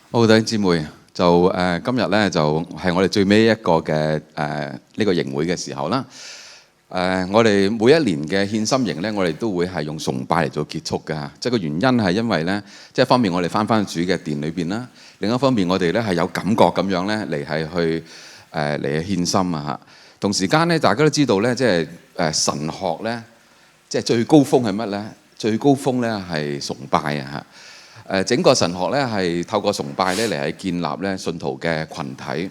好，弟兄姊妹，今日咧就係我哋最尾一個嘅呢個營會嘅時候啦。我哋每一年嘅獻心營咧，我哋都會係用崇拜嚟做結束嘅。即係個原因係因為咧，即係一方面我哋返主嘅殿裏邊啦，另一方面我哋咧係有感覺咁樣咧嚟係去嚟去獻心啊嚇。同時間咧，大家都知道咧，即係神學咧，即係最高峰係乜咧？最高峰咧係崇拜啊嚇。整個神學咧係透過崇拜咧嚟係建立咧信徒嘅群體，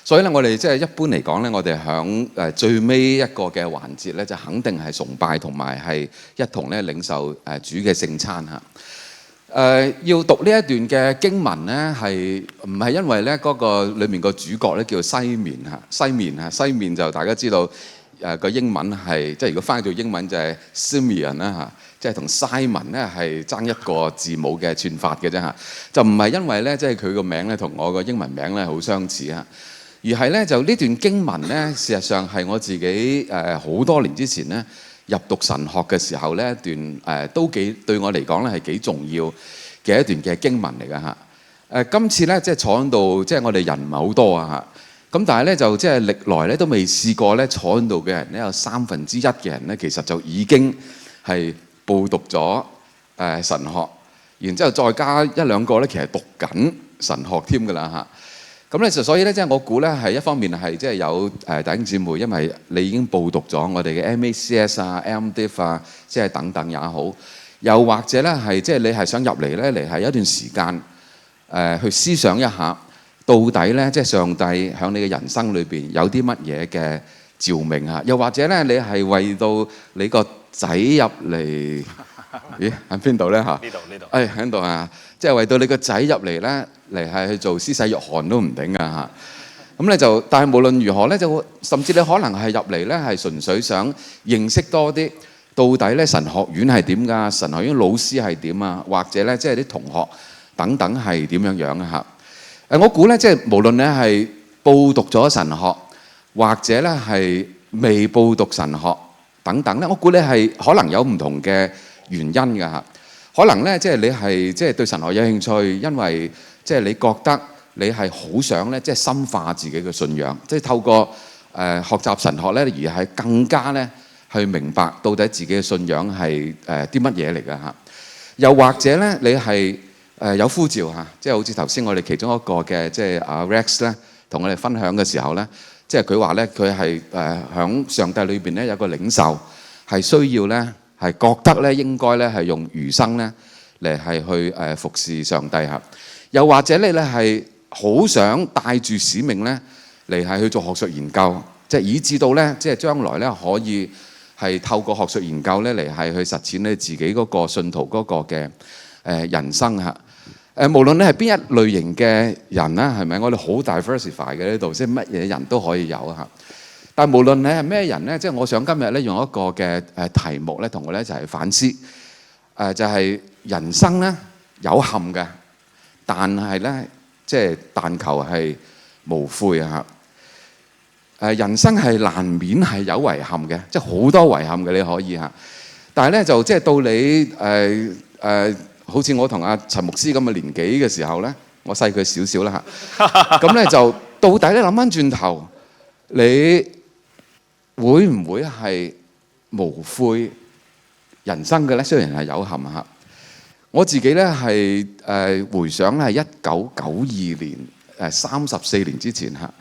所以咧我哋即係一般嚟講咧，我哋響最尾一個嘅環節咧就肯定係崇拜同埋係一同咧領受主嘅聖餐嚇。要讀呢一段嘅經文咧係唔係因為咧嗰個裡面個主角咧叫西面嚇？西面就大家知道個英文係即係如果翻譯到英文就係 Simeon 啦嚇。即係同 Simon 咧係爭一個字母嘅串法嘅啫嚇，就唔係因為咧即係佢個名咧同我個英文名咧好相似嚇，而係咧就呢段經文咧事實上係我自己好多年之前咧入讀神學嘅時候咧一段都幾對我嚟講咧係幾重要嘅一段嘅經文嚟㗎嚇。今次咧即係坐喺度，即係我哋人唔係好多啊嚇，咁但係咧就即係歷來咧都未試過咧坐喺度嘅人咧有1/3嘅人咧其實就已經係報讀咗神學，然之後再加1、2個咧，其實讀緊神學添㗎啦嚇。咁咧就所以咧，即係我估咧係一方面係即係有弟兄姊妹，因為你已經報讀咗我哋嘅 MACS 啊、MDiv 啊，即係等等也好，又或者咧係即係你係想入嚟咧嚟係一段時間去思想一下，到底咧即係上帝喺你嘅人生裏邊有啲乜嘢嘅召命啊？又或者咧你係為到你個仔入嚟，咦喺邊度咧嚇？呢度，喺度啊！即係為到你個仔入嚟咧，嚟係去做施洗約翰都唔頂㗎嚇。咁咧就，但係無論如何咧，就甚至你可能係入嚟咧係純粹想認識多啲，到底咧神學院係點㗎？神學院老師係點啊？或者咧即係啲同學等等係點樣樣啊嚇？我估咧即係無論你係報讀咗神學，或者咧係未報讀神學等等咧，我估你係可能有唔同嘅原因㗎嚇。可能咧即係你係即係對神學有興趣，因為即係你覺得你係好想咧即係深化自己嘅信仰，即係透過學習神學咧而係更加咧去明白到底自己嘅信仰係啲乜嘢嚟㗎嚇。又或者咧你係有呼召嚇，即係好似頭先我哋其中一個嘅即係阿 Rex 咧同我哋分享嘅時候咧。即係佢話咧，佢係響上帝裏邊咧有個領袖，係需要咧係覺得咧應該咧係用餘生咧嚟係去服侍上帝嚇。又或者你咧係好想帶住使命咧嚟係去做學術研究，即係以至到咧即係將來咧可以係透過學術研究咧嚟係去實踐你自己嗰個信徒嗰個嘅人生嚇。無論你係邊一類型嘅人啦，係咪？我哋好 diversify 嘅呢度，即係乜嘢人都可以有嚇。但係無論你係咩人咧，即係我想今日咧用一個嘅題目咧，同我哋一齊去反思。就係人生咧有憾嘅，但係咧即係但求係無悔嚇。人生係難免係有遺憾嘅，即係好多遺憾嘅你可以嚇。但係咧就即係到你好似我同阿陳牧師咁嘅年紀嘅時候咧，我細佢少少啦嚇。咁咧就到底咧諗翻轉頭，你會唔會係無悔人生嘅咧？雖然係有憾嚇。我自己咧係回想係1992年34年之前嚇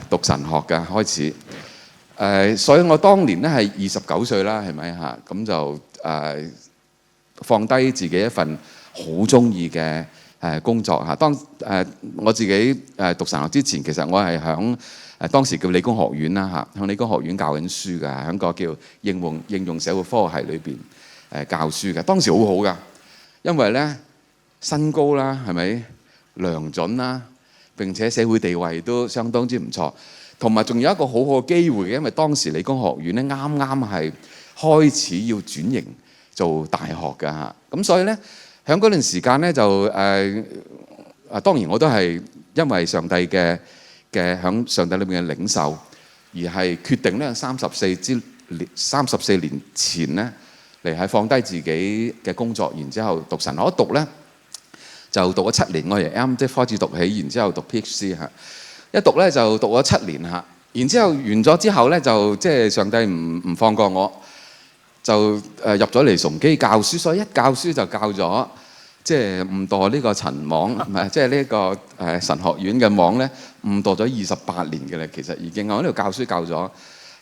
讀神學嘅開始。所以我當年咧係29歲啦，係咪嚇？咁就放低自己一份好中意嘅工作嚇。當我自己讀神學之前，其實我係響當時叫理工學院啦嚇，響理工學院教緊書㗎，響個叫應用社會科學系裏邊教書嘅。當時好好㗎，因為咧身高啦，係咪良準啦，並且社會地位都相當之唔錯，同埋仲有一個好好嘅機會嘅，因為當時理工學院咧啱啱係開始要轉型做大學㗎嚇，咁所以咧喺嗰段時間咧就當然我都係因為上帝嘅喺上帝裏面嘅領袖，而係決定咧34年前咧嚟係放低自己嘅工作，然之後讀神學。一讀咧就讀咗7年，我由 MDiv 開始讀起，然之後讀 PhD 嚇，一讀咧就讀咗7年嚇，然之後完咗之後咧就即係上帝唔放過我，就入咗嚟崇基教書，所以一教書就教咗即係誤墮呢個陳網，唔係即係呢個神學院嘅網咧，誤墮咗28年嘅啦，其實已經我喺度教書教咗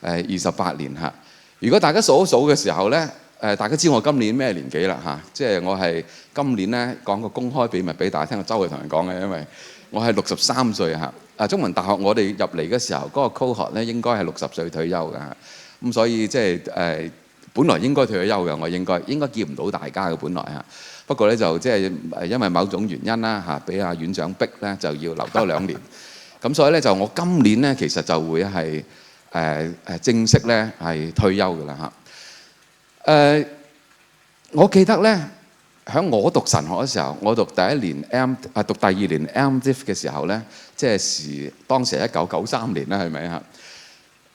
28年嚇。如果大家數一數嘅時候咧，大家知我今年咩年紀啦嚇？即係我係今年咧講個公開秘密俾大家聽，我周圍同人講嘅，因為我係63歲嚇。中文大學我哋入嚟嘅時候，嗰個 cohort 咧應該係60歲退休嘅嚇。咁所以即係本來應該退咗休嘅，我應該見唔到大家嘅本來嚇。不過咧就即係因為某種原因啦嚇，俾阿院長逼咧就要留多2年。咁所以咧就我今年咧其實就會係正式咧係退休㗎啦嚇。我記得咧喺我讀神學嘅時候，我讀第一年讀第2年 MDiv 嘅時候咧，即係當時係1993年啦，係咪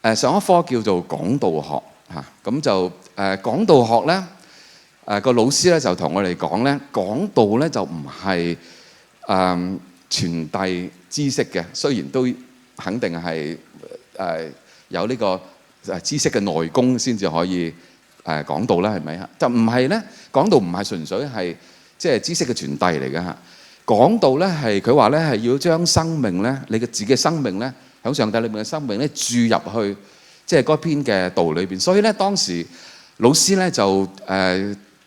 嚇？上一科叫做講道學嚇，咁就講道學咧。個老師咧就同我哋講咧，講道咧就唔係傳遞知識嘅，雖然都肯定係有呢個知識嘅內功先至可以講道啦，係咪啊？就唔係咧，講道唔係純粹係即係知識嘅傳遞嚟嘅嚇。講道咧係佢話咧係要將生命咧，你嘅自己嘅生命咧，喺上帝裏面嘅生命咧注入去即係嗰篇嘅道裏邊。所以咧當時老師咧就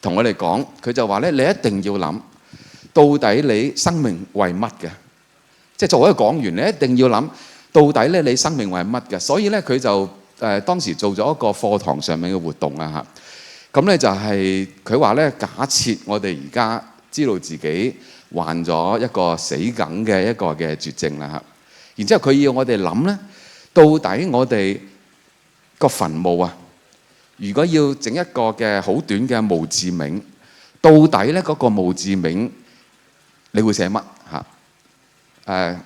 同我哋講，佢就話咧，你一定要諗，到底你生命為乜嘅？即係作為一個講員，你一定要諗，到底咧你生命為乜嘅？所以咧佢就當時做咗一個課堂上面嘅活動啊嚇。咁咧就係佢話咧，假設我哋而家知道自己患咗一個死梗嘅一個嘅絕症啦嚇，然之後佢要我哋諗咧，到底我哋個墳墓啊，如果要整一個嘅好短嘅墓誌銘，到底咧嗰個墓誌銘你會寫乜嚇？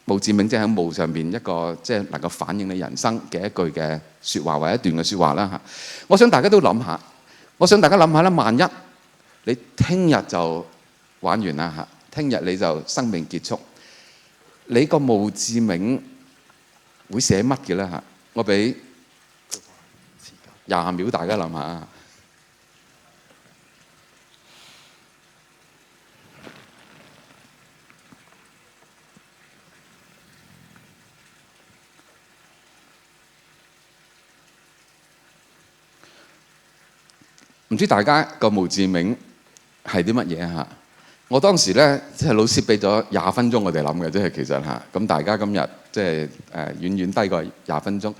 墓誌銘即係喺墓上邊一個即係能夠反映你人生嘅一句嘅説話或者一段嘅説話啦嚇。我想大家都諗下，我想大家諗下啦，萬一你聽日就玩完啦嚇，聽日你就生命結束，你個墓誌銘會寫乜嘅咧嚇？我俾20秒大家諗下。唔知大家個墓誌銘係啲乜嘢嚇？我當時咧即係老師俾咗20分鐘我哋諗嘅，即係其實嚇。咁大家今日即係遠遠低過20分鐘。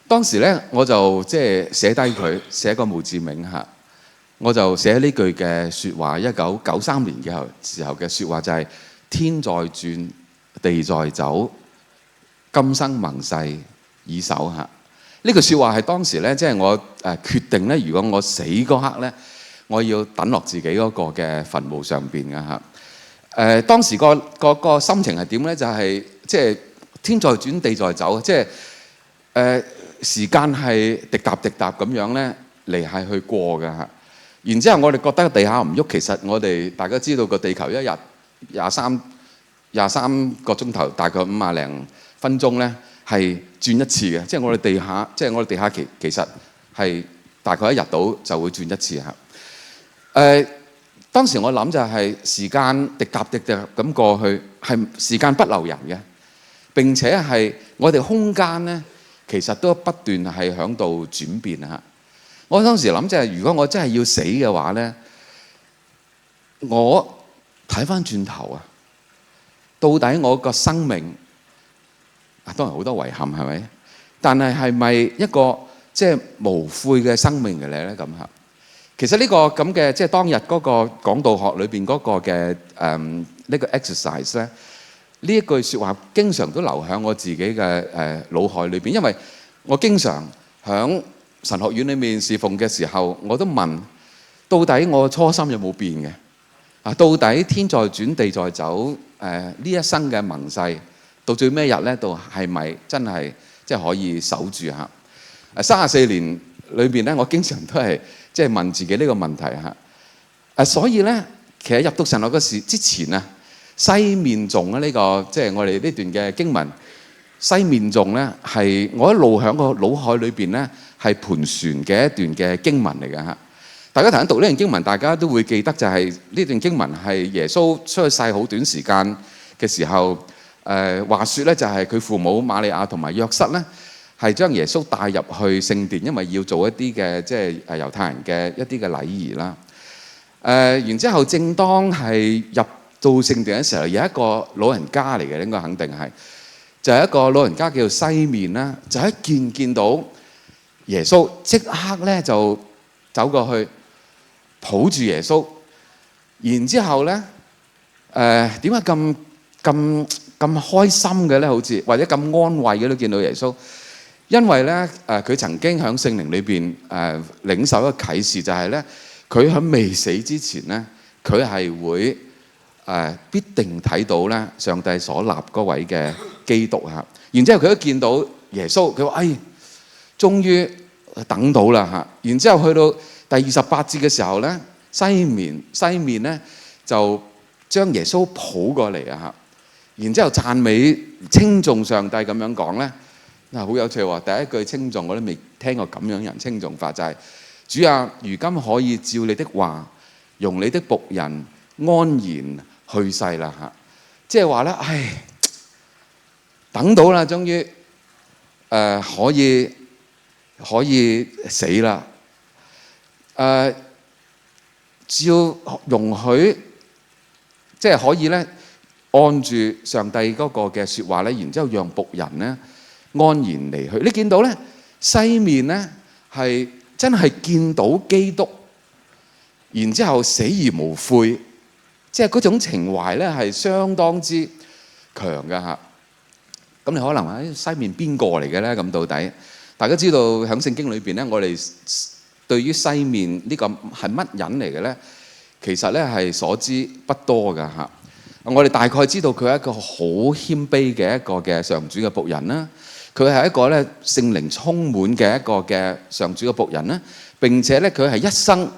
當時咧我就即係寫低佢，寫個墓誌銘嚇。我就寫呢句嘅説話，1993年嘅時候嘅説話就係、是、天在轉，地在走，今生盟誓以守嚇。呢句説話係當時咧，即係我決定咧，如果我死嗰刻咧，我要抌落自己嗰個嘅墳墓上邊嘅嚇。當時個心情係點咧？就係即係天在轉，地在走，即係時間係滴答滴答咁樣咧嚟係去過嘅嚇。然之後我哋覺得地下唔喐，其實我哋大家知道個地球一日23個鐘頭，大概50零分鐘咧係轉一次嘅，即係我哋地下其實係大概1日到就會轉一次嚇。當時我諗就係時間滴答滴答咁過去，係時間不留人嘅，並且係我哋空間咧其實都不斷係響度轉變嚇。我當時諗就係，如果我真係要死嘅話咧，我睇返轉頭啊，到底我個生命當然好多遺憾係咪？但係咪一個即係無悔嘅生命嘅咧咁嚇？其實呢個咁嘅即係當日嗰個講道學裏邊嗰個嘅呢個 exercise 咧，呢一句説話經常都留喺我自己嘅腦海裏邊，因為我經常響神學院裏面侍奉嘅時候，我都問到底我初心有冇變嘅啊？到底天在轉地在走呢一生嘅盟誓，到最尾日咧，到係咪真係即係可以守住嚇？34年裏邊咧，我經常都係即係問自己呢個問題嚇。所以咧，其實入讀神學嗰時之前啊，西面頌呢個即係我哋呢段嘅經文，西面頌咧係我一路喺個腦海裏邊咧係盤旋嘅一段嘅經文嚟嘅嚇。大家頭先讀呢段經文，大家都會記得就係呢段經文係耶穌出去世好短時間嘅時候，話説咧就係佢父母瑪利亞同埋約瑟咧係將耶穌帶入去聖殿，因為要做一啲嘅即係猶太人嘅一啲嘅禮儀啦。然之後，正當係入到聖殿嘅時候，有一個老人家嚟嘅，應該肯定係就係一個老人家叫做西面啦，就一見到耶穌，即刻咧就走過去抱住耶穌，然之後咧點解咁開心嘅咧？好似或者咁安慰嘅都見到耶穌，因為咧佢曾經喺聖靈裏邊領受一個啟示，就係咧佢喺未死之前咧，佢係會必定睇到咧上帝所立嗰位嘅基督嚇。然之後佢一見到耶穌，佢話：哎，終於等到啦嚇！然之後去到第28節嘅時候咧，西面咧就將耶穌抱過嚟啊嚇！然之後讚美稱頌上帝咁樣講咧，好有趣喎！第一句稱頌我都未聽過咁樣人稱頌法，就係主啊，如今可以照你的話，容你的僕人安然去世啦嚇！即係話咧，唉，等到啦，終於可以死啦！只要容許，即係可以咧，按住上帝嗰個嘅説話咧，然之後讓僕人咧安然離去。你見到咧，西面咧係真係見到基督，然之後死而無悔，即係嗰種情懷咧係相當之強嘅嚇。咁你可能話西面邊個嚟嘅咧？咁到底大家知道喺聖經裏邊咧，我哋對於西面呢個係乜人嚟嘅咧？其實咧係所知不多㗎嚇。我哋大概知道佢係一個好謙卑嘅一個嘅上主嘅僕人啦。佢係一個咧聖靈充滿嘅一個嘅上主嘅僕人啦。並且咧佢係一生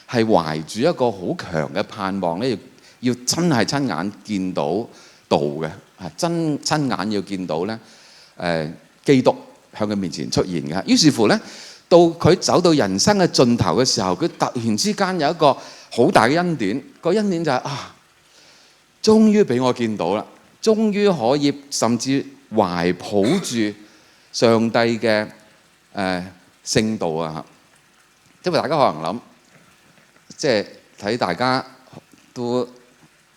係懷住一個好強嘅盼望咧，要真係親眼見到道嘅啊，親眼要見到咧基督向佢面前出現嘅。於是乎咧，到佢走到人生嘅盡頭嘅時候，佢突然之間有一個好大嘅恩典。個恩典就係終於俾我見到啦，終於可以甚至懷抱住上帝嘅聖道啊！因為大家可能諗，即係睇大家都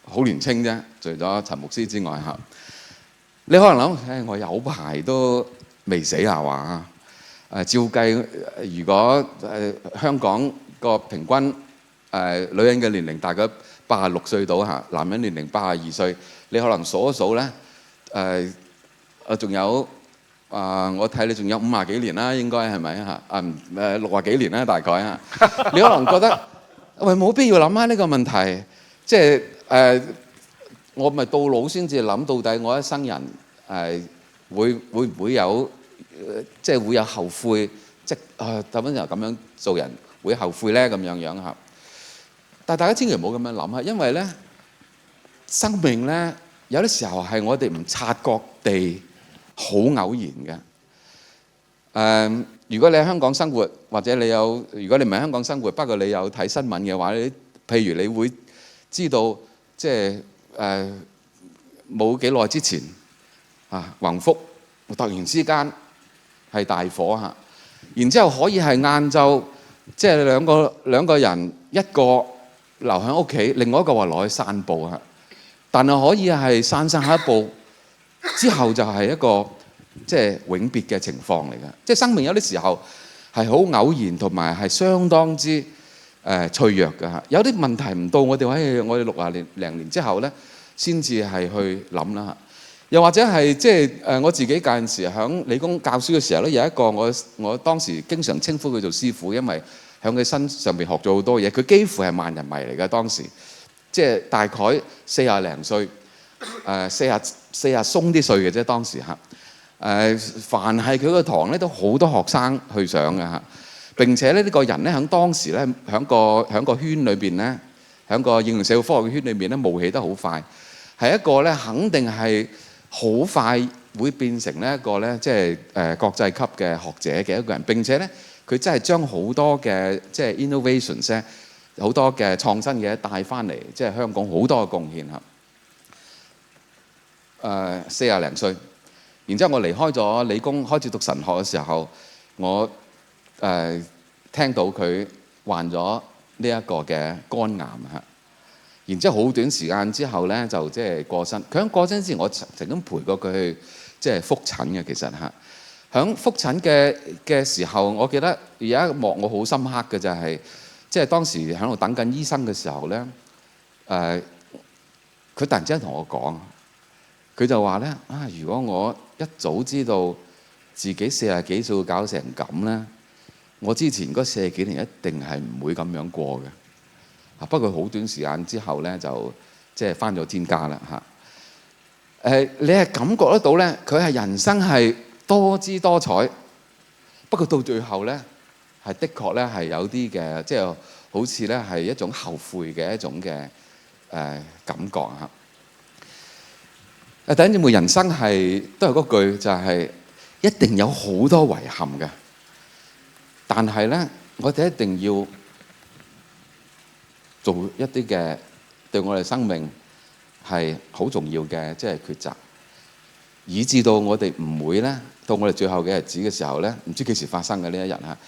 好年輕啫，除咗陳牧師之外嚇，你可能諗，我有排都未死下話照計，如果香港個平均女人嘅年齡大概86歲到嚇，男人年齡82歲，你可能數一數咧，仲有我睇你仲有50幾年啦，應該係咪嚇？60幾年啦，大概啊。你可能覺得喂，冇必要諗下呢個問題，即係我咪到老先至諗到底我一生人會唔會有即係會有後悔，即係特別又咁樣做人會後悔咧咁樣嚇。但係大家千祈唔好咁樣諗下，因為咧生命咧有啲時候係我哋唔察覺地好偶然嘅。如果你喺香港生活，或者如果你唔係香港生活，不過你有睇新聞嘅話，譬如你會知道，即係冇幾耐之前宏福突然之間係大火嚇，然之後可以係晏晝，即係兩個人，一個留喺屋企，另外一個話攞去散步嚇，但係可以係散下一步之後就係一個即係永別嘅情況嚟嘅。即係生命有啲時候係好偶然，同埋係相當之脆弱嘅嚇。有啲問題唔到我哋我哋60零年之後咧，先至係去諗啦嚇。又或者係即係我自己嗰陣時喺理工教書嘅時候咧，有一個我當時經常稱呼佢做師傅，因為喺佢身上邊學咗好多嘢。佢幾乎係萬人迷嚟嘅，當時即係大概40零歲，40鬆啲歲嘅啫。當時嚇凡係佢個堂咧，都好多學生去上嘅嚇。並且咧呢個人咧喺當時咧喺個圈裏邊咧，喺喺個應用社會科學圈裏面咧冒起得好快，係一個咧肯定係好快會變成呢一個咧即係國際級嘅學者嘅一個人。並且咧佢真係將好多嘅即係 innovations 咧好多嘅創新嘅帶翻嚟，即係香港好多嘅貢獻嚇。40零歲，然之後我離開咗理工，開始讀神學嘅時候，我聽到佢患咗呢一個嘅肝癌嚇。然之後好短時間之後咧就即係過身。佢喺過身之前，我曾經陪過佢去即係覆診嘅。其實嚇，喺覆診嘅時候，我記得有一幕我好深刻嘅就係、是，即係當時喺度等緊醫生嘅時候咧，佢突然之間同我講。佢就話咧如果我一早知道自己40幾歲會搞成咁咧，我之前嗰40幾年一定係唔會咁樣過嘅。不過好短時間之後咧，就即係返咗天家啦嚇。你係感覺得到咧，佢係人生係多姿多彩。不過到最後咧，係的確咧係有啲嘅，即係好似咧係一種後悔嘅一種嘅感覺嚇。弟兄姊妹，人生係都係嗰句，就係一定有好多遺憾嘅。但係咧，我哋一定要做一啲嘅對我哋生命係好重要嘅，即係抉擇，以至到我哋唔會咧，到我哋最後嘅日子嘅時候咧，唔知幾時發生嘅呢一日嚇。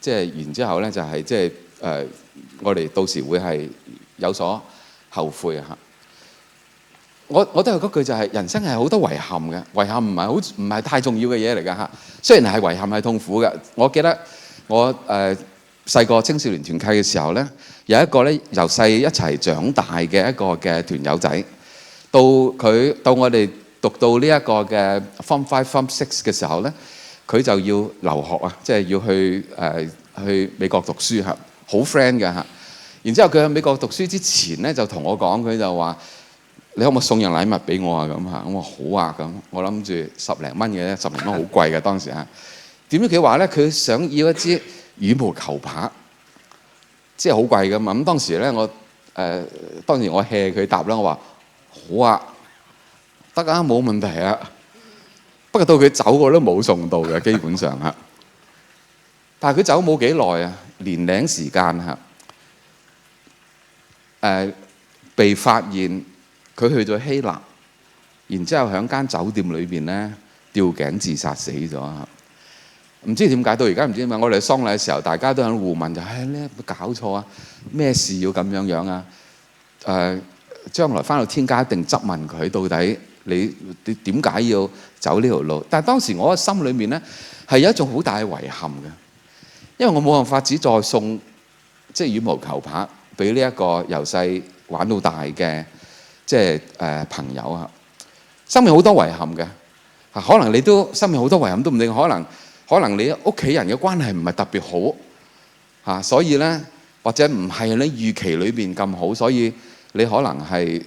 即係然之後咧，就係即係我哋到時會係有所後悔嚇。我都係嗰句，就係人生係好多遺憾嘅，遺憾唔係太重要嘅嘢嚟㗎嚇。雖然係遺憾係痛苦嘅。我記得我細個青少年團契嘅時候咧，有一個咧由細一齊長大嘅一個嘅團友仔，到我哋讀到呢一個嘅 Form 5、Form 6嘅時候咧，佢就要留學啊，即係要去美國讀書嚇，好 friend 嘅嚇。然之後佢喺美國讀書之前咧，就同我講，佢就話：你可唔可以送樣禮物俾我啊？咁嚇，我話好啊咁。我諗住10零蚊嘅，10零蚊好貴嘅當時嚇。點知佢話咧，佢想要一支羽毛球拍，即係好貴㗎嘛。咁當時咧，當時我 hea 佢答啦，我話好啊，得啊，冇問題啊。不過到佢走我都冇送到嘅，基本上嚇。但係佢走冇幾耐啊，年零時間嚇，被發現。佢去咗希臘，然之後喺間酒店裏邊咧吊頸自殺死咗。唔知點解，到而家唔知點解。我哋喪禮嘅時候，大家都喺度互問就係咧，冇搞錯啊？咩事要咁樣啊？將來翻到天家一定質問佢，到底你點解要走呢條路？但係當時我嘅心裏面咧係有一種好大嘅遺憾嘅，因為我冇辦法只再送即係羽毛球拍俾呢一個由細玩到大嘅。即係朋友啊，生命好多遺憾嘅。可能你都生命好多遺憾都唔定，可能你屋企人嘅關係唔係特別好所以咧或者唔係你預期裏邊咁好，所以你可能係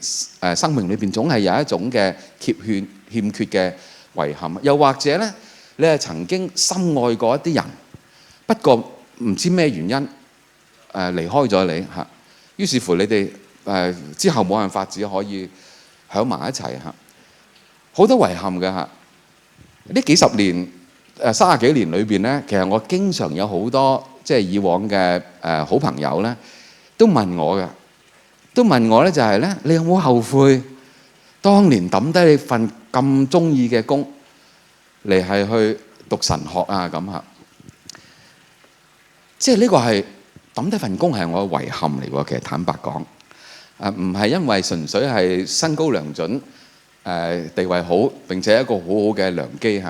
生命裏邊總係有一種嘅欠缺嘅遺憾。又或者咧，你係曾經深愛過一啲人，不過唔知咩原因離開咗你嚇，於是乎你哋之後冇辦法，只可以響埋一齊嚇，好多遺憾嘅嚇。呢幾十年30幾年裏邊咧，其實我經常有好多即係以往嘅好朋友咧，都問我咧就係咧，你有冇後悔當年抌低你份咁中意嘅工嚟係去讀神學啊咁嚇？即係呢個係抌低份工係我嘅遺憾嚟喎。其實坦白講。唔係因為純粹係身高良準，地位好，並且一個好好嘅良機嚇，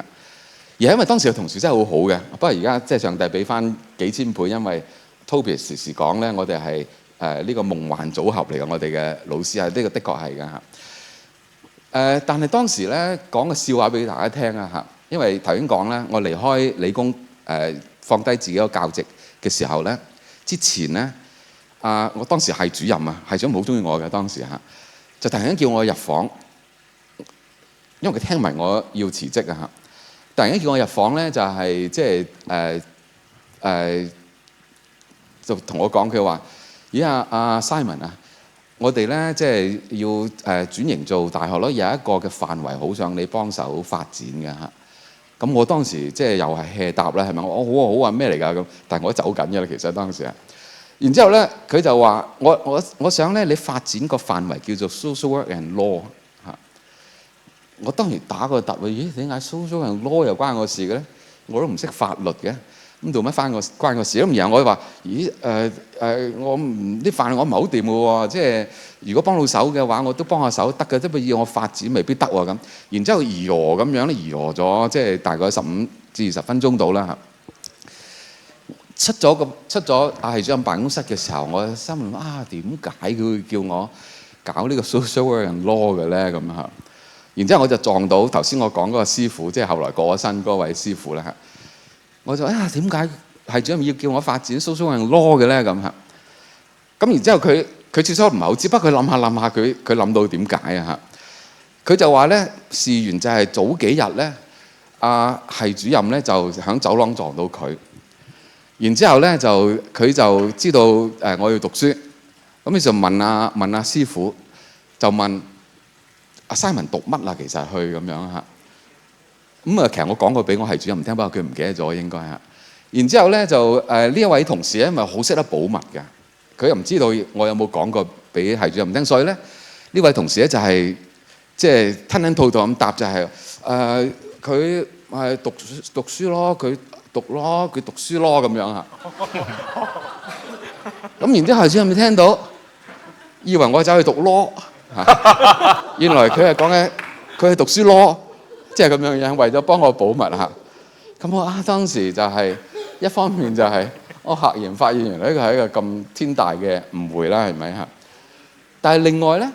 而係因為當時嘅同事真係好好嘅。不過而家即係上帝俾翻幾千倍，因為 Toby 時時講咧，我哋係呢個夢幻組合嚟嘅。我哋嘅老師係呢個的確係㗎嚇。但係當時咧講個笑話俾大家聽啊嚇，因為頭先講咧，我離開理工放低自己個教職嘅時候咧，之前咧。我當時係主任啊，係長好中意我嘅當時嚇，就突然間叫我入房，因為佢聽聞我要辭職啊嚇，突然間叫我入房咧，就係即係就同我講，佢話：咦阿 Simon 啊，我哋咧即係要轉型做大學咯，有一個嘅範圍好想你幫手發展嘅嚇。咁我當時即係又係 hea 答啦，係咪？我好啊好啊咩嚟㗎咁？但係我走緊嘅啦，其實當時啊。然之後咧，佢就話我想咧你發展個範圍叫做 social work and law 嚇。我當然打個突啊，咦？點解 social and law 又關我事嘅咧？我都唔識法律嘅。咁做乜關我事？咁然後我話：咦我唔啲飯我唔係好掂嘅喎，即係如果幫到手嘅話，我都幫下手得嘅，即係要我發展未必得喎咁。然之後咁樣咧，咗即係大概15至20分鐘到啦嚇。出咗系主任辦公室嘅時候，我心諗點解佢會叫我搞呢個 social work and law 嘅咧咁嚇？然之後我就撞到頭先我講嗰個師傅，即係後來過咗身嗰位師傅啦嚇。我就點解係主任要叫我發展 social and law 嘅咧咁嚇？咁然之後佢最初唔係好知，不過佢諗下佢諗到點解啊嚇？佢就話咧，事緣就係早幾日咧，係主任咧就喺走廊撞到佢，然之後咧佢就知道我要讀書，咁佢就問阿師傅，就問阿 Simon 讀乜啦？其實去咁樣嚇。咁其實我講過俾我係主任唔聽，不過佢唔記得咗應該嚇。然之後咧就呢一位同事咧，因為好識得保密嘅，佢又唔知道我有冇講過俾係主任唔聽，所以咧呢位同事咧就係即係吞吞吐吐咁答，就係佢係讀書咯，佢讀書咯咁樣嚇。咁然之後係主任聽到，以為我走去讀 law 原來佢係講嘅佢係讀書咯。即係咁樣樣，為咗幫我保密嚇。咁我當時就係一方面就係我赫然發現原來呢個係一個咁天大嘅誤會啦，係咪嚇？但係另外咧，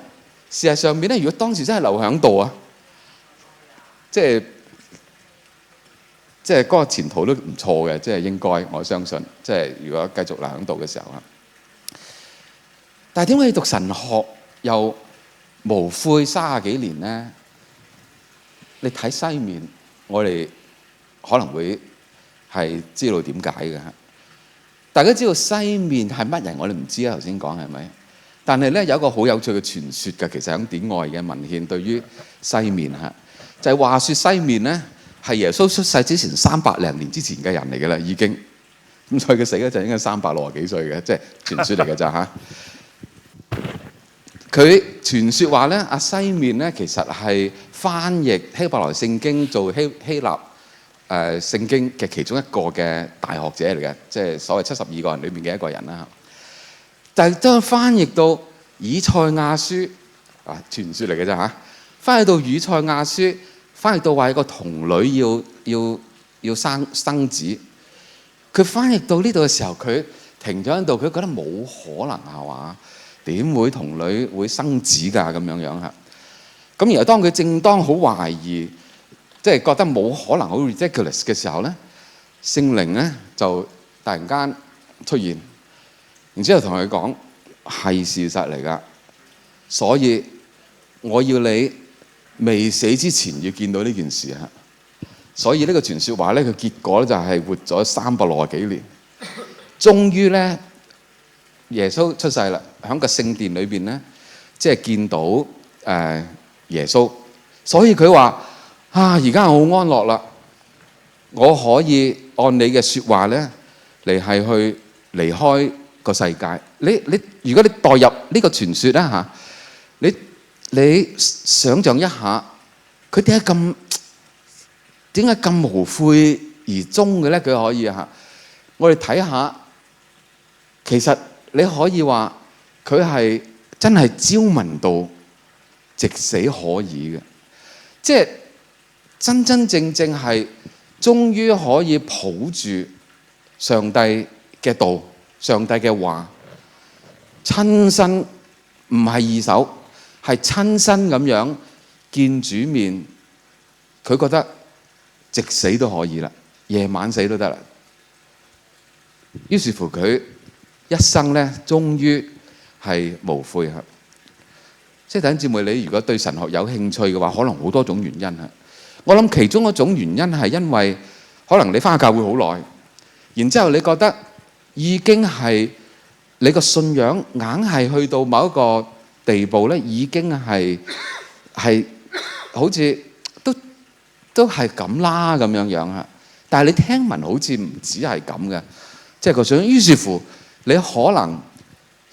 事實上面咧，如果當時真係留喺度啊，即係嗰個前途都唔錯嘅，即係應該我相信，即係如果繼續留喺度嘅時候啊。但係點解要讀神學又無悔30幾年咧？你睇西面，我哋可能會係知道點解嘅嚇。大家知道西面係乜人，我哋唔知啊。頭先講係咪？但係咧有一個好有趣嘅傳說嘅，其實喺典外嘅文獻對於西面嚇，就係話説西面咧係耶穌出世之前300零年之前嘅人嚟嘅啦，已經咁，所以佢死嗰陣應該360幾歲嘅，即係傳說嚟嘅咋嚇。佢傳說話咧，阿西面咧其實係翻譯希伯來聖經做希臘聖經嘅其中一個嘅大學者嚟嘅，即係所謂72個人裏面嘅一個人啦。但係當翻譯到以賽亞書傳說嚟嘅啫嚇，翻譯到以賽亞書，翻譯到話有個童女要生子，佢翻譯到呢度嘅時候，佢停咗喺度，佢覺得冇可能係嘛？點會童女會生子㗎咁樣樣嚇？咁然後當佢正當好懷疑，即係覺得冇可能好 ridiculous 嘅時候咧，聖靈咧就突然間出現，然之後同佢講係事實嚟㗎，所以我要你未死之前要見到呢件事嚇。所以呢個傳説話咧，佢結果咧就係活咗360幾年，終於咧。耶穌出世啦，喺個聖殿裏邊咧，即係見到耶穌，所以佢話而家我好安樂啦，我可以按你嘅説話咧嚟係去離開個世界。你如果你代入呢個傳説啦嚇，你想像一下，佢點解咁無悔而終嘅咧？佢可以嚇，我哋睇下，其實。你可以話佢係真係朝聞道，夕死可以嘅，即係真真正正係終於可以抱住上帝嘅道、上帝嘅話，親身唔係二手，係親身咁樣見主面，佢覺得夕死都可以啦，夜晚死都得啦。於是乎佢一生咧，終於係無悔嚇。即係弟兄姊妹，你如果對神學有興趣嘅話，可能好多種原因嚇。我諗其中一種原因係因為可能你返教會好耐，然之後你覺得已經係你個信仰硬係去到某一個地步咧，已經係好似都係咁啦咁樣樣啊！但係你聽聞好似唔止係咁嘅，即係個信仰。於是乎，你可能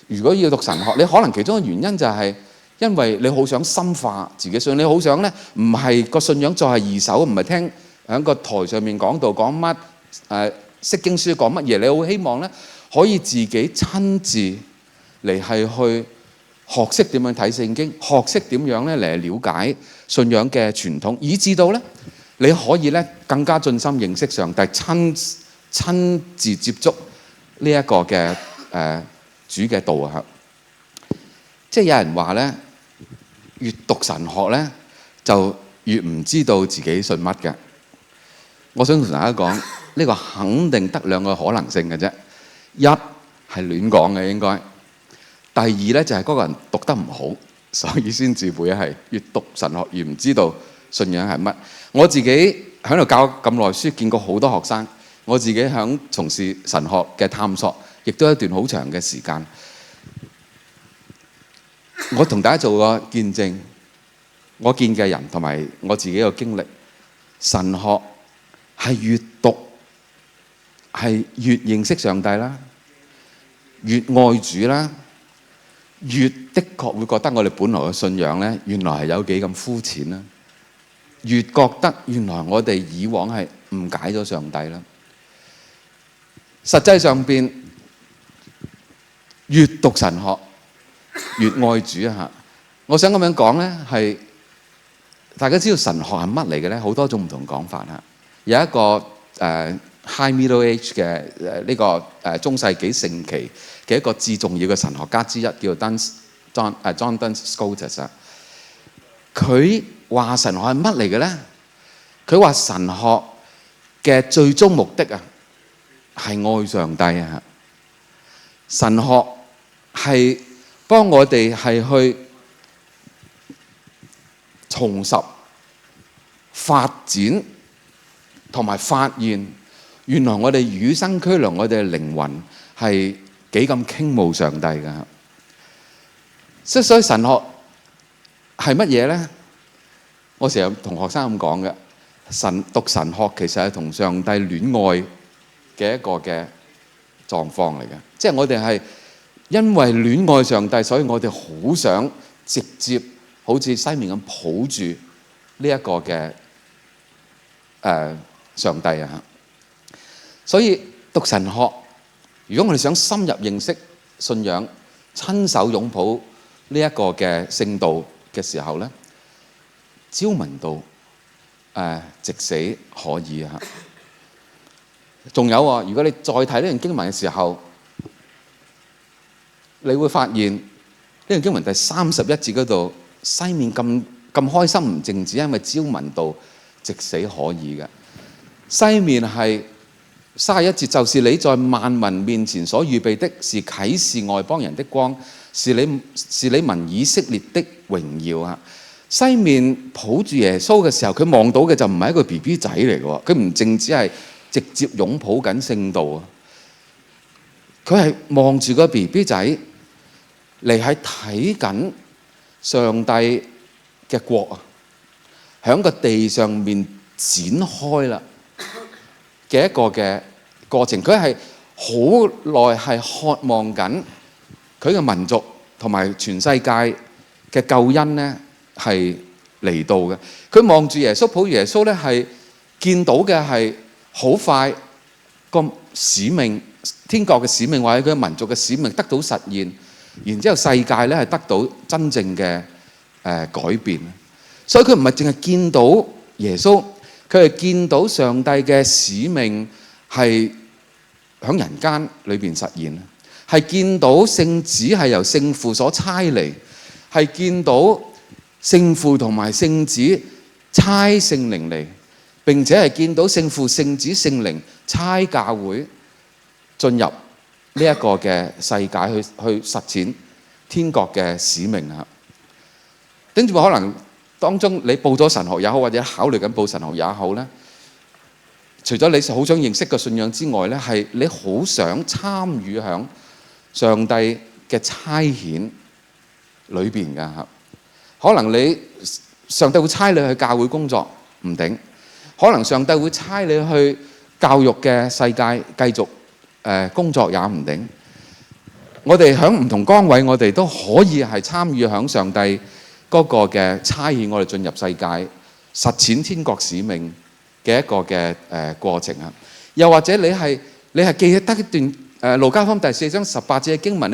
如果要讀神學，你可能其中嘅原因就係因為你好想深化自己信仰，你好想咧唔係個信仰再係二手，唔係聽喺個台上面講道講乜釋經書講乜嘢，你好希望咧可以自己親自嚟係去學識點樣睇聖經，學識點樣咧嚟了解信仰嘅傳統，以至到咧你可以咧更加盡心認識上帝，親自接觸呢一個嘅主嘅道啊！即係有人話咧，越讀神學咧就越唔知道自己信乜嘅。我想同大家講，呢個肯定得兩個可能性嘅啫。一係亂講嘅應該，第二咧就係嗰個人讀得唔好，所以先至會係越讀神學越唔知道信仰係乜。我自己喺度教咁耐書，見過好多學生。我自己喺從事神學嘅探索，亦都一段好長嘅時間。我同大家做個見證，我見嘅人同埋我自己嘅經歷，神學係越讀係越認識上帝啦，越愛主啦，越的確會覺得我哋本來嘅信仰咧，原來係有幾咁膚淺啦，越覺得原來我哋以往係誤解咗上帝啦。實際上邊越讀神學越愛主啊！我想咁樣講咧，係大家知道神學係乜嚟嘅咧？好多種唔同講法啊。有一個High Middle Age 嘅呢個中世紀盛期嘅一個至重要嘅神學家之一，叫做 John Duns Scotus 啊。佢話神學係乜嚟嘅咧？佢話神學嘅最終目的啊，係愛上帝啊！神學係幫我哋係去重拾、發展同埋發現，原來我哋與生俱來，我哋嘅靈魂係幾咁傾慕上帝㗎。所以神學係乜嘢咧？我成日同學生咁講嘅，讀神學其實係同上帝戀愛嘅一個嘅狀況嚟嘅，即係我哋係因為戀愛上帝，所以我哋好想直接好似西面咁抱住呢一個嘅上帝啊！所以讀神學，如果我哋想深入認識信仰，親手擁抱呢一個嘅聖道嘅時候咧，朝聞道，夕死可以啊！仲有喎，如果你再睇呢段經文嘅時候，你會發現呢段經文第31節嗰度，西面咁開心唔淨止因為朝聞道，夕死可以嘅。西面係31節，就是你在萬民面前所預備的，是啟示外邦人的光，是你民以色列的榮耀啊！西面抱住耶穌嘅時候，佢望到嘅就唔係一個 BB 仔嚟嘅喎，佢唔淨止係直接擁抱緊聖道啊！佢係望住個 BB 仔嚟係睇緊上帝嘅國啊，喺個地上面展開啦嘅一個嘅過程。佢係好耐係渴望緊佢嘅民族同埋全世界嘅救恩咧係嚟到嘅。佢望住耶穌，抱住耶穌咧係見到嘅係好快個使命，天國嘅使命或者佢民族嘅使命得到實現，然之後世界咧係得到真正嘅改變。所以佢唔係淨係見到耶穌，佢係見到上帝嘅使命係喺人間裏邊實現，係見到聖子係由聖父所差嚟，係見到聖父同埋聖子差聖靈嚟，並且係見到聖父、聖子、聖靈差教會進入呢一個嘅世界去實踐天國嘅使命啊！跟住可能當中你報咗神學也好，或者考慮緊報神學也好咧，除咗你好想認識個信仰之外咧，係你好想參與響上帝嘅差遣裏邊㗎嚇。可能上帝會差你去教會工作，唔定；可能上帝會差你去教育嘅世界繼續工作，也唔定。我哋喺唔同崗位，我哋都可以係參與響上帝嗰個嘅差遣，我哋進入世界實踐天國使命嘅一個嘅過程啊。又或者你係記得一段路加福音第4章18節嘅經文，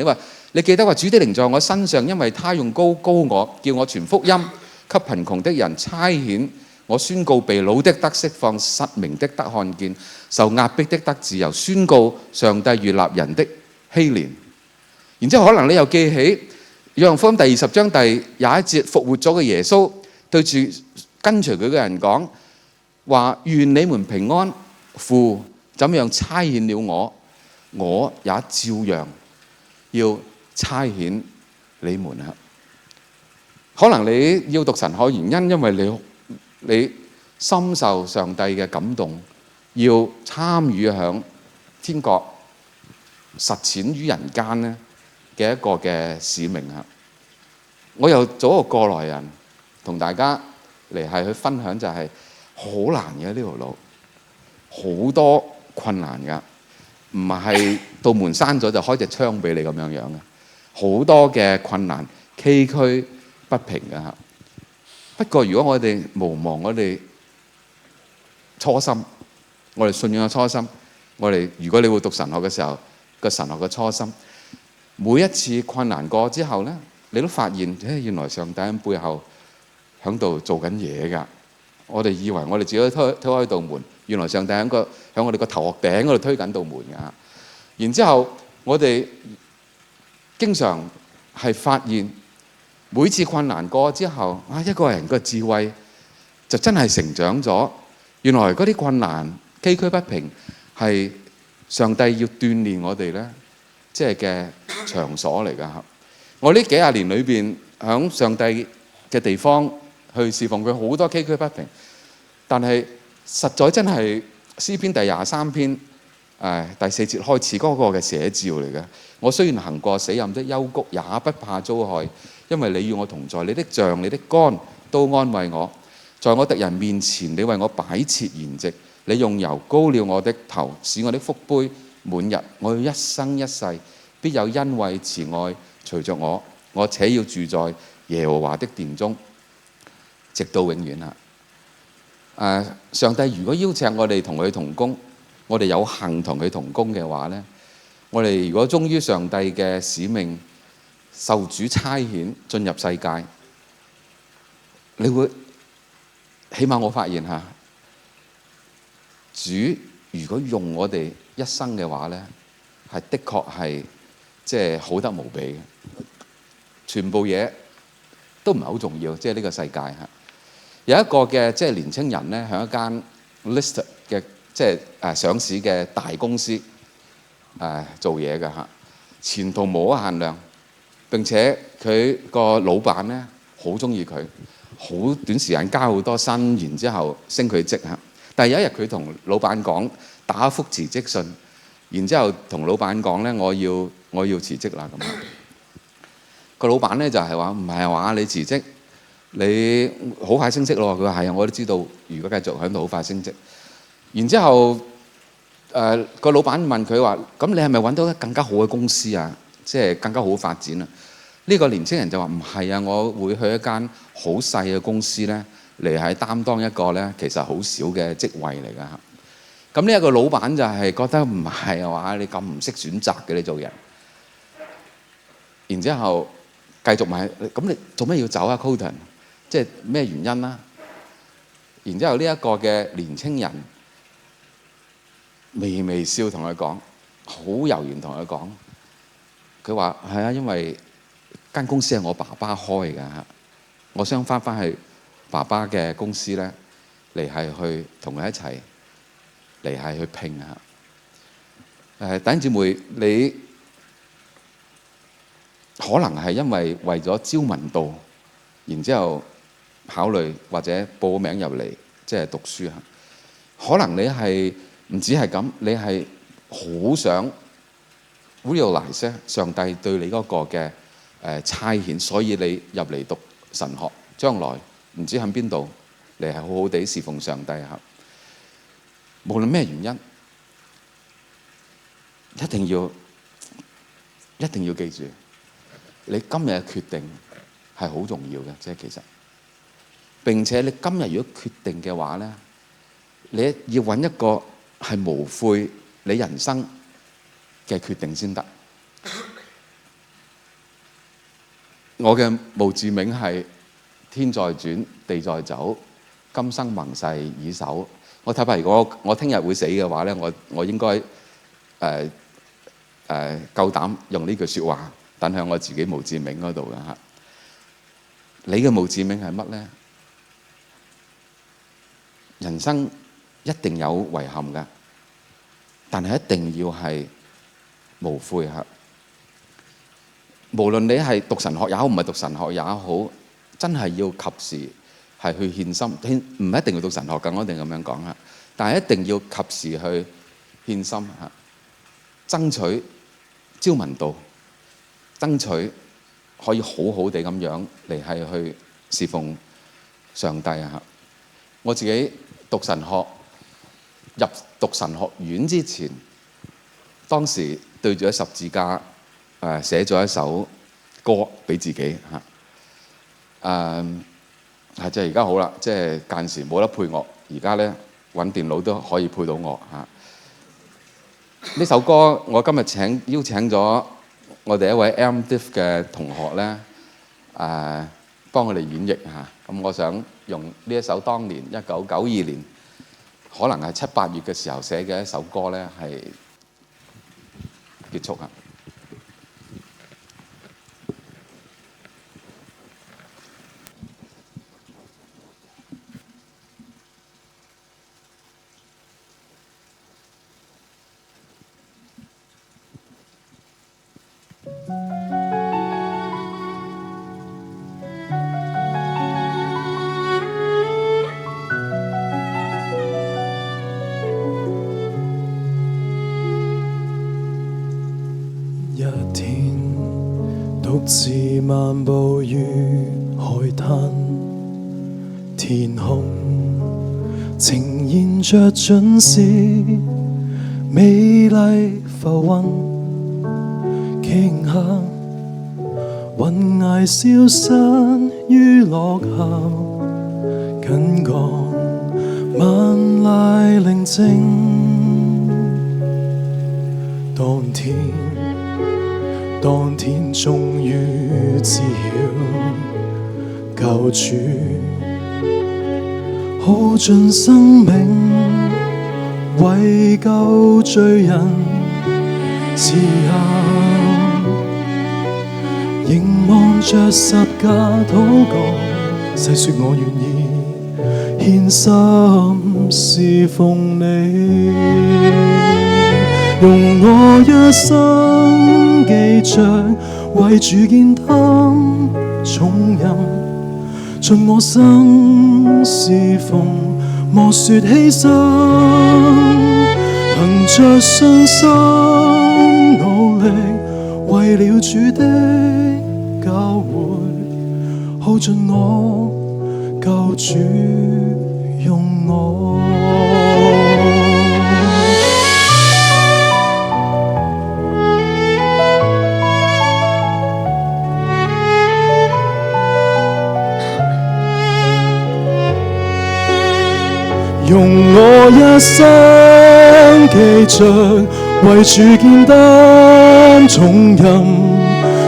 你記得話主的靈在我身上，因為他用膏我，叫我傳福音給貧窮的人，差遣我宣告被擄的得釋放，失明的得看見，受壓迫的得自由，宣告上帝悅納人的禧年。然之後可能你又記起約翰福音第20章第21節，復活咗嘅耶穌對住跟隨佢嘅人講話：願你們平安，父怎樣差遣了我，我也照樣要差遣你們啊！可能你要讀神學原因，因為你深受上帝嘅感動，要參與響天國實踐於人間咧嘅一個嘅使命啊！我又做一個過來人，同大家嚟係去分享，就係好難嘅呢條路，好多困難㗎，唔係道門閂咗就開隻窗俾你咁樣嘅，好多嘅困難崎嶇不平㗎嚇。不過如果我哋無忘我哋初心，我哋信仰嘅初心，我哋如果你會讀神學嘅時候，個神學嘅初心，每一次困難過之後咧，你都發現原來上帝喺背後喺度做緊嘢㗎。我哋以為我哋自己推開道門，原來上帝喺我哋個頭殼頂嗰度推緊道門㗎。然之後我哋經常係發現每次困難過之後，一個人個智慧就真係成長咗。原來嗰啲困難崎嶇不平係上帝要鍛鍊我哋咧，即係嘅場所嚟㗎。我呢幾廿年裏邊響上帝嘅地方去侍奉佢，好多崎嶇不平，但係實在真係詩篇第23篇第4節開始嗰個嘅寫照嚟嘅。我雖然行過死蔭的幽谷，也不怕遭害，因為你與我同在，你的杖你的竿都安慰我。在我敵人面前，你為我擺設筵席，你用油膏了我的頭，使我的福杯滿溢。我要一生一世必有恩惠慈愛隨着我，我且要住在耶和華的殿中，直到永遠啊！上帝如果邀請我哋同佢同工，我哋有幸同佢同工嘅話呢，我哋如果忠於上帝嘅使命，受主差遣進入世界，你會起碼我發現下，主如果用我哋一生嘅話呢，係的確係即係好得無比嘅，全部嘢都唔係好重要，即係呢個世界嚇。有一個嘅即係年青人咧，喺一間 listed 嘅即係上市嘅大公司做嘢嘅嚇，前途無可限量。並且佢個老闆咧好中意佢，好短時間加好多薪，然之後升佢職嚇。但係有一日佢同老闆講打一幅辭職信，然之後同老闆講咧我要辭職啦咁。個老闆咧就係話唔係話你辭職，你好快升職咯。佢話係啊，我都知道，如果繼續喺度好快升職。然之後個老闆問佢話：咁你係咪揾到更加好嘅公司啊？即係更加好發展啊？呢個年青人就話唔係啊，我會去一間好細嘅公司咧，嚟係擔當一個咧其實好少嘅職位嚟㗎嚇。咁呢一個老闆就係覺得唔係啊話你咁唔識選擇嘅你做人。然之後繼續問：咁你做咩要走啊 Colton？ 即係咩原因啦？然之後呢一個嘅年青人微笑同佢講，好柔然同佢講，佢話係啊，因為間公司係我爸爸開㗎嚇，我想翻去爸爸嘅公司咧，嚟係去同佢一齊嚟係去拼嚇。弟兄姊妹，你可能係因為咗招文道，然之後考慮或者報名入嚟即係讀書嚇。可能你係唔止係咁，你係好想 realize 上帝對你嗰個嘅差遣，所以你入嚟讀神學，將來唔知喺邊度，你係好好地侍奉上帝嚇。無論咩原因，一定要記住，你今日嘅決定係好重要嘅，即係其實。並且你今日如果決定嘅話咧，你要揾一個係無悔你人生嘅決定先得。我嘅墓誌銘係天在轉，地在走，今生盟誓以守。我睇怕如果我聽日會死嘅話咧，我應該夠膽用呢句説話，等喺我自己墓誌銘嗰度嘅嚇。你嘅墓誌銘係乜咧？人生一定有遺憾㗎，但係一定要係無悔嚇。無論你係讀神學也好，唔係讀神學也好，真係要及時係去獻心。唔一定要讀神學㗎，我一定咁樣講嚇。但係一定要及時去獻心嚇，爭取朝聞道，爭取可以好好地咁樣嚟係去侍奉上帝嚇。我自己讀神學入讀神學院之前，當時對住十字架寫咗一首歌俾自己嚇。即係而家好啦，即係間時冇得配樂，而家咧揾電腦都可以配到樂嚇。呢首歌我今日邀請咗我哋一位 M.Div 嘅同學咧，幫我哋演繹嚇。咁我想用呢一首當年1992年，可能係7、8月嘅時候寫嘅一首歌咧，係結束嚇。獨自漫步於海灘，天空呈現着盡是美麗浮雲，頃刻雲靄消失於落霞，近覺萬籟寧靜。當天終於知曉，救主耗盡生命為救罪人，此刻凝望着十架禱告，細說我願意獻心侍奉你。用我一生記着為主肩擔重任，盡我生侍奉，莫說犧牲，憑着信心努力，為了主的教會，耗盡我，救主用我。用我一生記着為主肩擔重任，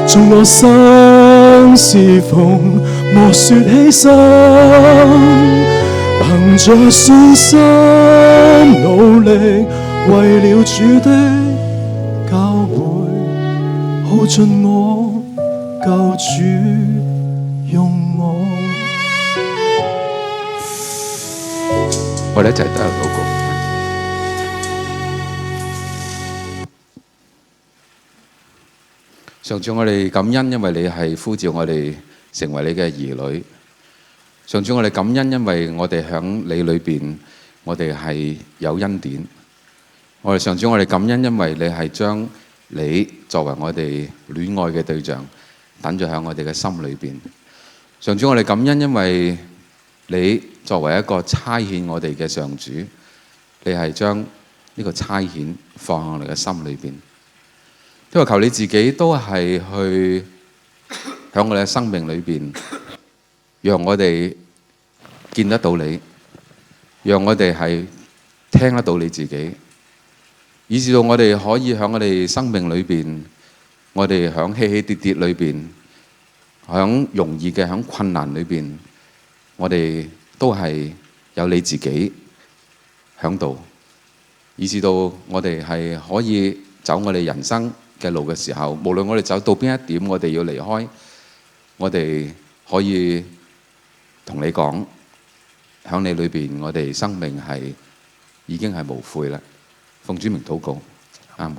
盡我生侍奉，莫說犧牲，憑着信心努力，為了主的教會，耗盡我，救主用我。我哋一齊都有禱告。上主，我哋感恩，因為你係呼召我哋成為你嘅兒女。上主，我哋感恩，因為我哋響你裏邊，我哋係有恩典。我哋上主，我哋感恩，因為你係將你作為我哋戀愛嘅對象，等住喺我哋嘅心裏邊。上主，我哋感恩，因為你作為一個差遣我哋嘅上主，你係將呢個差遣放喺我哋嘅心裏邊。因為求你自己都係去喺我哋嘅生命裏邊，讓我哋見得到你，讓我哋係聽得到你自己，以至到我哋可以喺我哋生命裏邊，我哋喺起起跌跌裏邊，喺容易嘅喺困難裏邊，我哋都係有你自己喺度，以至到我哋係可以走我哋人生嘅路嘅時候，無論我哋走到邊一點，我哋要離開，我哋可以同你講，喺你裏邊，我哋生命係已經係無悔啦。奉主名禱告，阿門。